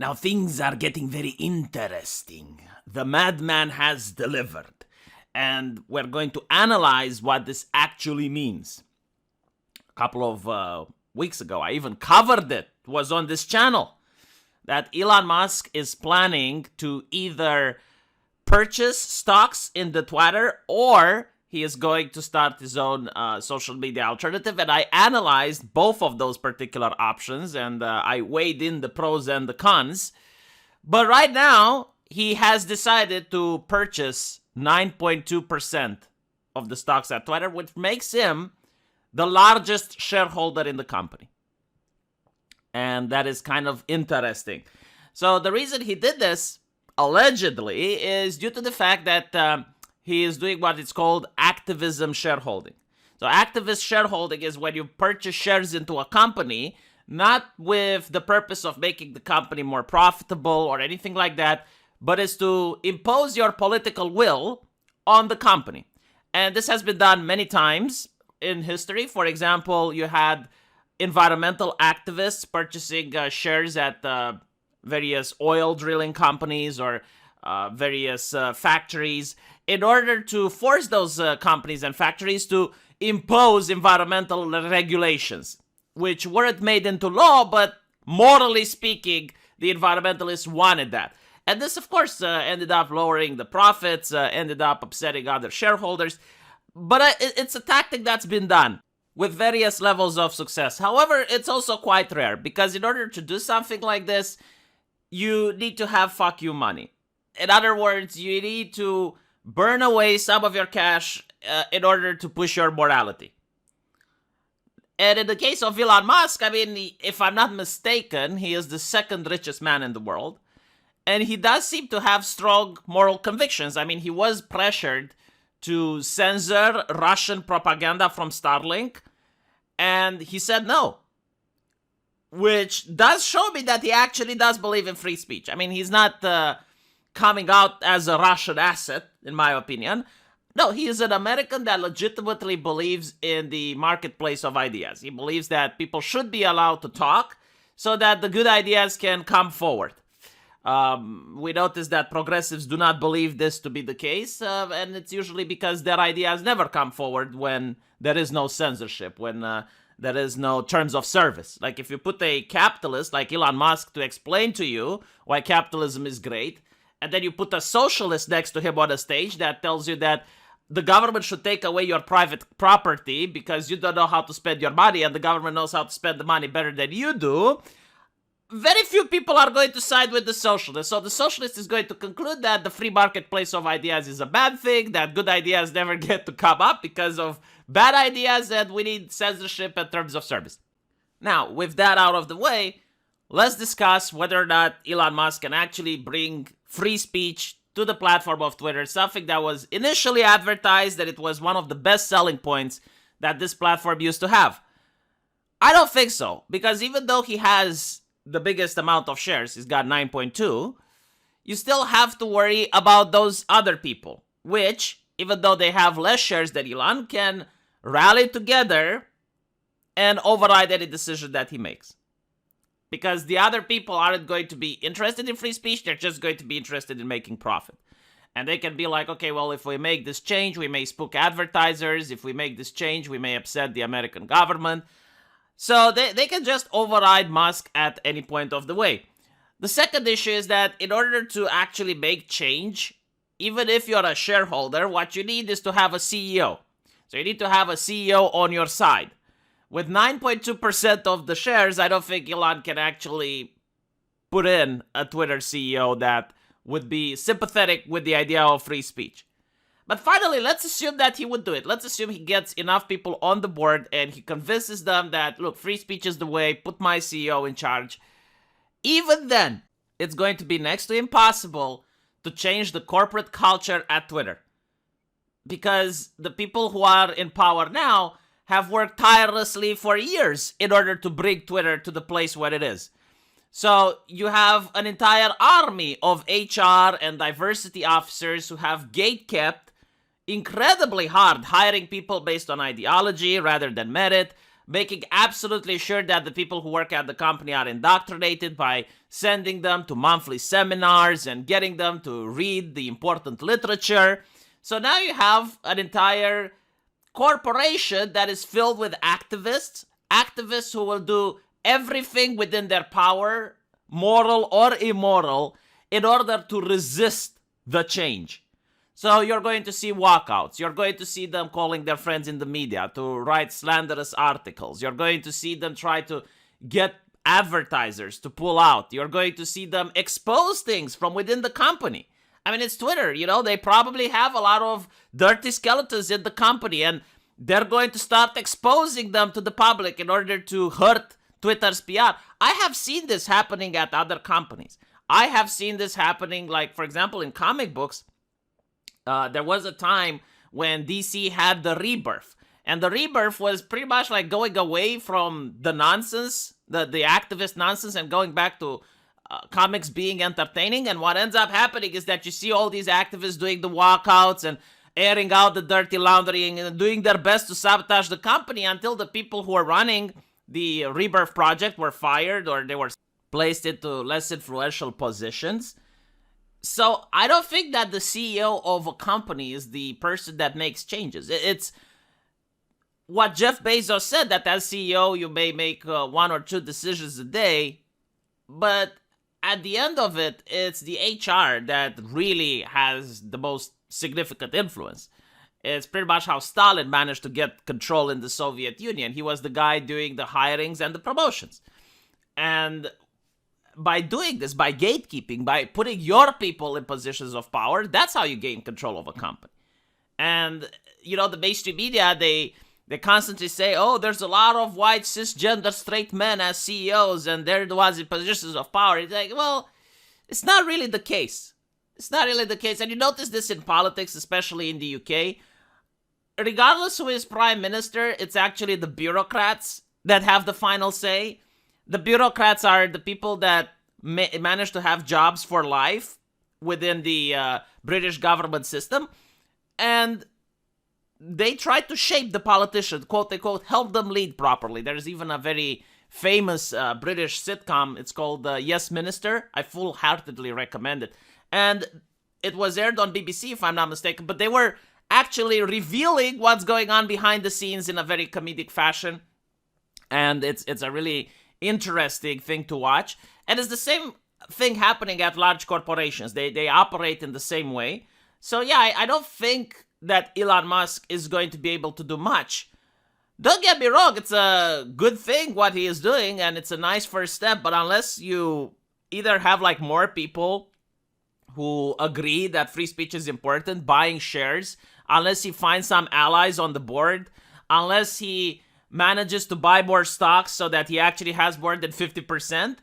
Now things are getting very interesting. The madman has delivered, and we're going to analyze what this actually means. A couple of weeks ago, I even covered it. It was on this channel that Elon Musk is planning to either purchase stocks in the Twitter or he is going to start his own social media alternative. And I analyzed both of those particular options and I weighed in the pros and the cons. But right now, he has decided to purchase 9.2% of the stocks at Twitter, which makes him the largest shareholder in the company. And that is kind of interesting. So the reason he did this, allegedly, is due to the fact that he is doing what is called activism shareholding. So activist shareholding is when you purchase shares into a company, not with the purpose of making the company more profitable or anything like that, but is to impose your political will on the company. And this has been done many times in history. For example, you had environmental activists purchasing shares at various oil drilling companies or various factories in order to force those companies and factories to impose environmental regulations, which weren't made into law, but morally speaking, the environmentalists wanted that. And this, of course, ended up lowering the profits, ended up upsetting other shareholders. But it's a tactic that's been done with various levels of success. However, it's also quite rare because in order to do something like this, you need to have fuck you money. In other words, you need to burn away some of your cash in order to push your morality. And in the case of Elon Musk, I mean, if I'm not mistaken, he is the second richest man in the world. And he does seem to have strong moral convictions. I mean, he was pressured to censor Russian propaganda from Starlink, and he said no. Which does show me that he actually does believe in free speech. I mean, he's not coming out as a Russian asset, in my opinion. No, he is an American that legitimately believes in the marketplace of ideas. He believes that people should be allowed to talk so that the good ideas can come forward. We notice that progressives do not believe this to be the case, and it's usually because their ideas never come forward when there is no censorship, when there is no terms of service. Like if you put a capitalist like Elon Musk to explain to you why capitalism is great, and then you put a socialist next to him on a stage that tells you that the government should take away your private property because you don't know how to spend your money and the government knows how to spend the money better than you do, very few people are going to side with the socialist. So the socialist is going to conclude that the free marketplace of ideas is a bad thing, that good ideas never get to come up because of bad ideas, and we need censorship and terms of service. Now, with that out of the way, let's discuss whether or not Elon Musk can actually bring free speech to the platform of Twitter, something that was initially advertised that it was one of the best selling points that this platform used to have. I don't think so, because even though he has the biggest amount of shares, he's got 9.2, you still have to worry about those other people, which, even though they have less shares than Elon, can rally together and override any decision that he makes. Because the other people aren't going to be interested in free speech, they're just going to be interested in making profit. And they can be like, okay, well, if we make this change, we may spook advertisers. If we make this change, we may upset the American government. So they can just override Musk at any point of the way. The second issue is that in order to actually make change, even if you're a shareholder, what you need is to have a CEO. So you need to have a CEO on your side. With 9.2% of the shares, I don't think Elon can actually put in a Twitter CEO that would be sympathetic with the idea of free speech. But finally, let's assume that he would do it. Let's assume he gets enough people on the board and he convinces them that, look, free speech is the way, put my CEO in charge. Even then, it's going to be next to impossible to change the corporate culture at Twitter. Because the people who are in power now have worked tirelessly for years in order to bring Twitter to the place where it is. So you have an entire army of HR and diversity officers who have gatekept incredibly hard, hiring people based on ideology rather than merit, making absolutely sure that the people who work at the company are indoctrinated by sending them to monthly seminars and getting them to read the important literature. So now you have an entire corporation that is filled with activists who will do everything within their power, moral or immoral, in order to resist the change. So you're going to see walkouts. You're going to see them calling their friends in the media to write slanderous articles. You're going to see them try to get advertisers to pull out. You're going to see them expose things from within the company. I mean, it's Twitter, they probably have a lot of dirty skeletons in the company, and they're going to start exposing them to the public in order to hurt Twitter's PR. I have seen this happening at other companies. I have seen this happening, like, for example, in comic books. There was a time when DC had the Rebirth. And the Rebirth was pretty much like going away from the nonsense, the activist nonsense, and going back to comics being entertaining. And what ends up happening is that you see all these activists doing the walkouts and airing out the dirty laundry and doing their best to sabotage the company until the people who are running the Rebirth project were fired or they were placed into less influential positions. So I don't think that the CEO of a company is the person that makes changes. It's what Jeff Bezos said, that as CEO you may make 1 or 2 decisions a day, but at the end of it, it's the HR that really has the most significant influence. It's pretty much how Stalin managed to get control in the Soviet Union. He was the guy doing the hirings and the promotions. And by doing this, by gatekeeping, by putting your people in positions of power, that's how you gain control of a company. And, the mainstream media, they constantly say, oh, there's a lot of white, cisgender, straight men as CEOs, and they're the ones in positions of power. It's like, well, it's not really the case. It's not really the case. And you notice this in politics, especially in the UK. Regardless who is prime minister, it's actually the bureaucrats that have the final say. The bureaucrats are the people that manage to have jobs for life within the British government system. And they try to shape the politicians, quote unquote, help them lead properly. There's even a very famous British sitcom. It's called Yes Minister. I full-heartedly recommend it. And it was aired on BBC, if I'm not mistaken. But they were actually revealing what's going on behind the scenes in a very comedic fashion. And it's a really interesting thing to watch. And it's the same thing happening at large corporations. They operate in the same way. So yeah, I don't think that Elon Musk is going to be able to do much. Don't get me wrong, it's a good thing what he is doing, and it's a nice first step, but unless you either have like more people who agree that free speech is important, buying shares, unless he finds some allies on the board, unless he manages to buy more stocks so that he actually has more than 50%,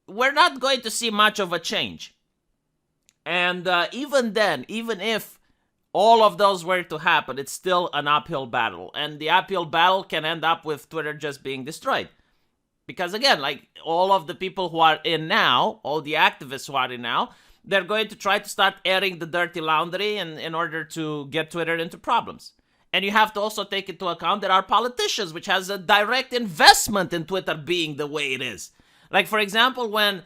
we're not going to see much of a change. And even then, even if all of those were to happen, it's still an uphill battle. And the uphill battle can end up with Twitter just being destroyed. Because again, like all of the people who are in now, all the activists who are in now, they're going to try to start airing the dirty laundry in order to get Twitter into problems. And you have to also take into account there are politicians which has a direct investment in Twitter being the way it is. Like, for example, when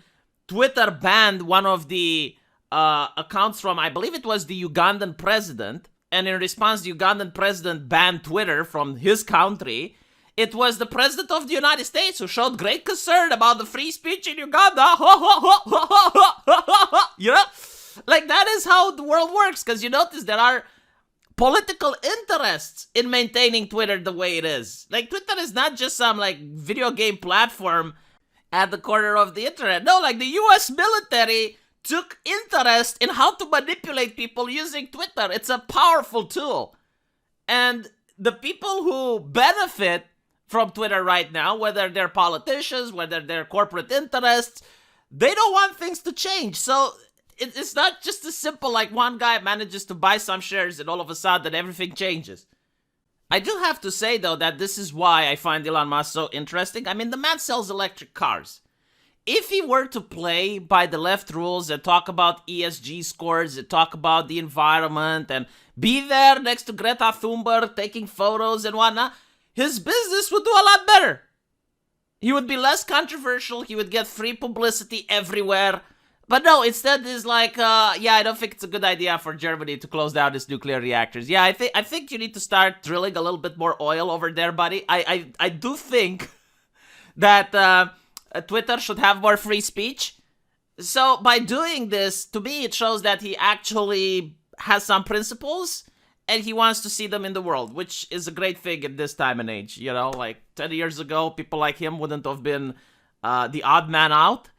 Twitter banned one of the accounts from, I believe it was the Ugandan president, and in response, the Ugandan president banned Twitter from his country. It was the president of the United States who showed great concern about the free speech in Uganda. Like, that is how the world works, because you notice there are political interests in maintaining Twitter the way it is. Like, Twitter is not just some, like, video game platform at the corner of the internet. No, like, the US military took interest in how to manipulate people using Twitter. It's a powerful tool. And the people who benefit from Twitter right now, whether they're politicians, whether they're corporate interests, they don't want things to change. So it's not just as simple like one guy manages to buy some shares and all of a sudden everything changes. I do have to say, though, that this is why I find Elon Musk so interesting. I mean, the man sells electric cars. If he were to play by the left rules and talk about ESG scores and talk about the environment and be there next to Greta Thunberg taking photos and whatnot, his business would do a lot better. He would be less controversial. He would get free publicity everywhere. But no, instead is like, yeah, I don't think it's a good idea for Germany to close down its nuclear reactors. Yeah, I think you need to start drilling a little bit more oil over there, buddy. I do think that Twitter should have more free speech. So by doing this, to me, it shows that he actually has some principles and he wants to see them in the world, which is a great thing in this time and age. You know, like 10 years ago, people like him wouldn't have been the odd man out.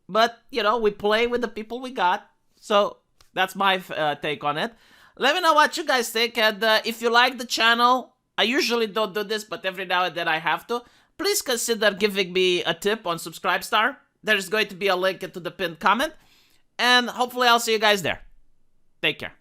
But, you know, we play with the people we got. So that's my take on it. Let me know what you guys think. And if you like the channel, I usually don't do this, but every now and then I have to. Please consider giving me a tip on Subscribestar. There's going to be a link into the pinned comment. And hopefully I'll see you guys there. Take care.